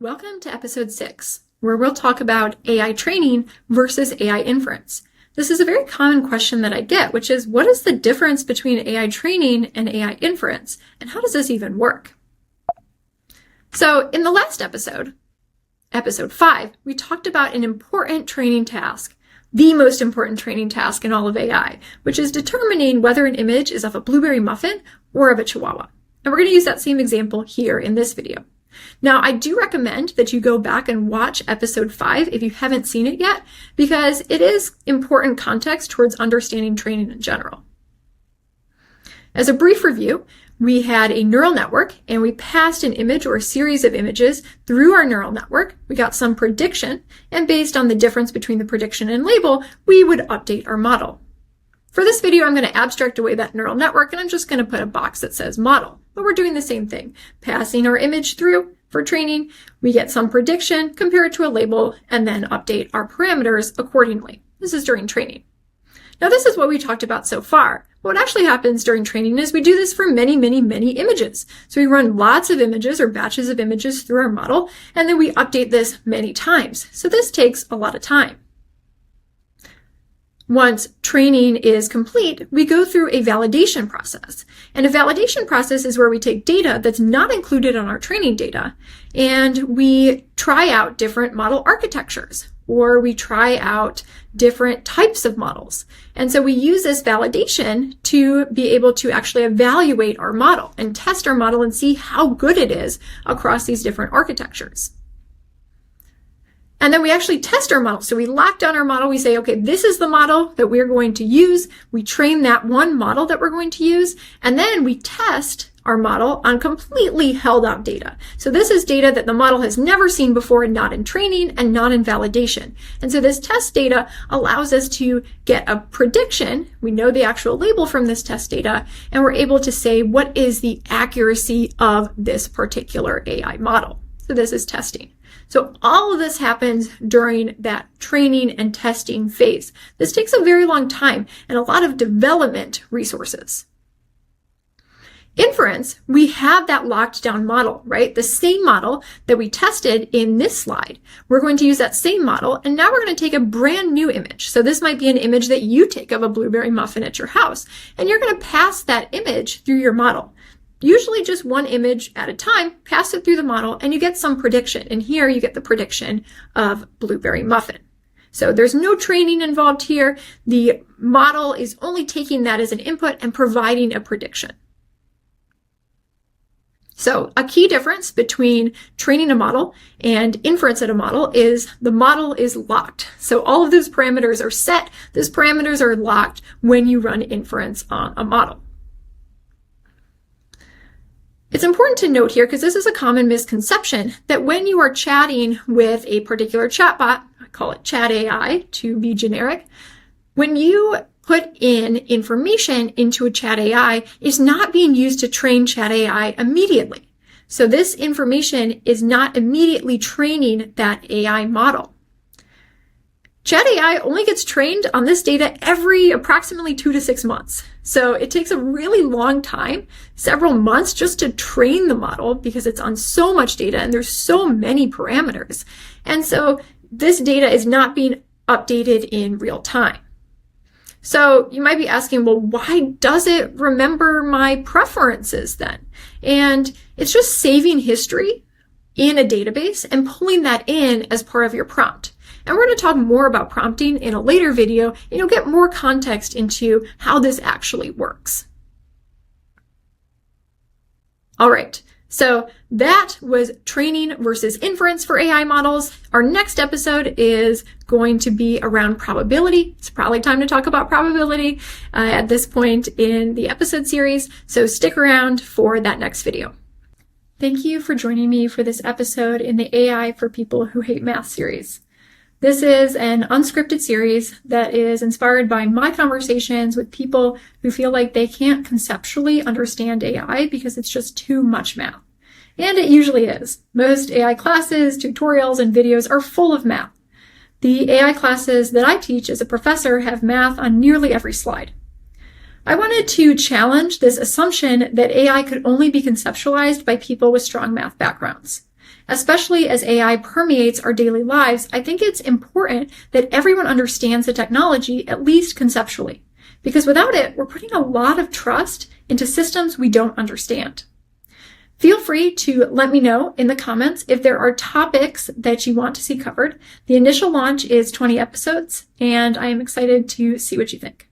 Welcome to episode 6, where we'll talk about AI training versus AI inference. This is a very common question that I get, which is, what is the difference between AI training and AI inference, and how does this even work? So in the last episode, episode 5, we talked about an important training task, the most important training task in all of AI, which is determining whether an image is of a blueberry muffin or of a chihuahua. And we're going to use that same example here in this video. Now, I do recommend that you go back and watch episode 5 if you haven't seen it yet, because it is important context towards understanding training in general. As a brief review, we had a neural network and we passed an image or a series of images through our neural network. We got some prediction, and based on the difference between the prediction and label, we would update our model. For this video, I'm going to abstract away that neural network and I'm just going to put a box that says model. But we're doing the same thing, passing our image through for training. We get some prediction, compare it to a label, and then update our parameters accordingly. This is during training. Now, this is what we talked about so far. What actually happens during training is we do this for many images. So we run lots of images or batches of images through our model, and then we update this many times. So this takes a lot of time. Once training is complete, we go through a validation process. And a validation process is where we take data that's not included on our training data, and we try out different model architectures, or we try out different types of models. And so we use this validation to be able to actually evaluate our model and test our model and see how good it is across these different architectures. And then we actually test our model. So we lock down our model. We say, okay, this is the model that we're going to use. We train that one model that we're going to use. And then we test our model on completely held out data. So this is data that the model has never seen before, and not in training and not in validation. And so this test data allows us to get a prediction. We know the actual label from this test data, and we're able to say what is the accuracy of this particular AI model. So this is testing. So all of this happens during that training and testing phase. This takes a very long time and a lot of development resources. Inference, we have that locked down model, right? The same model that we tested in this slide. We're going to use that same model, and now we're going to take a brand new image. So this might be an image that you take of a blueberry muffin at your house, and you're going to pass that image through your model. Usually just one image at a time, pass it through the model, and you get some prediction. And here you get the prediction of blueberry muffin. So there's no training involved here. The model is only taking that as an input and providing a prediction. So a key difference between training a model and inference at a model is the model is locked. So all of those parameters are set. Those parameters are locked when you run inference on a model. It's important to note here, because this is a common misconception, that when you are chatting with a particular chatbot, I call it chat AI to be generic, when you put in information into a chat AI, it's not being used to train chat AI immediately. So this information is not immediately training that AI model. Chat AI only gets trained on this data every approximately 2 to 6 months. So it takes a really long time, several months, just to train the model, because it's on so much data and there's so many parameters. And so this data is not being updated in real time. So you might be asking, well, why does it remember my preferences then? And it's just saving history in a database and pulling that in as part of your prompt. And we're going to talk more about prompting in a later video, and you'll get more context into how this actually works. All right, so that was training versus inference for AI models. Our next episode is going to be around probability. It's probably time to talk about probability at this point in the episode series, so stick around for that next video. Thank you for joining me for this episode in the AI for People Who Hate Math series. This is an unscripted series that is inspired by my conversations with people who feel like they can't conceptually understand AI because it's just too much math. And it usually is. Most AI classes, tutorials, and videos are full of math. The AI classes that I teach as a professor have math on nearly every slide. I wanted to challenge this assumption that AI could only be conceptualized by people with strong math backgrounds. Especially as AI permeates our daily lives, I think it's important that everyone understands the technology, at least conceptually. Because without it, we're putting a lot of trust into systems we don't understand. Feel free to let me know in the comments if there are topics that you want to see covered. The initial launch is 20 episodes, and I am excited to see what you think.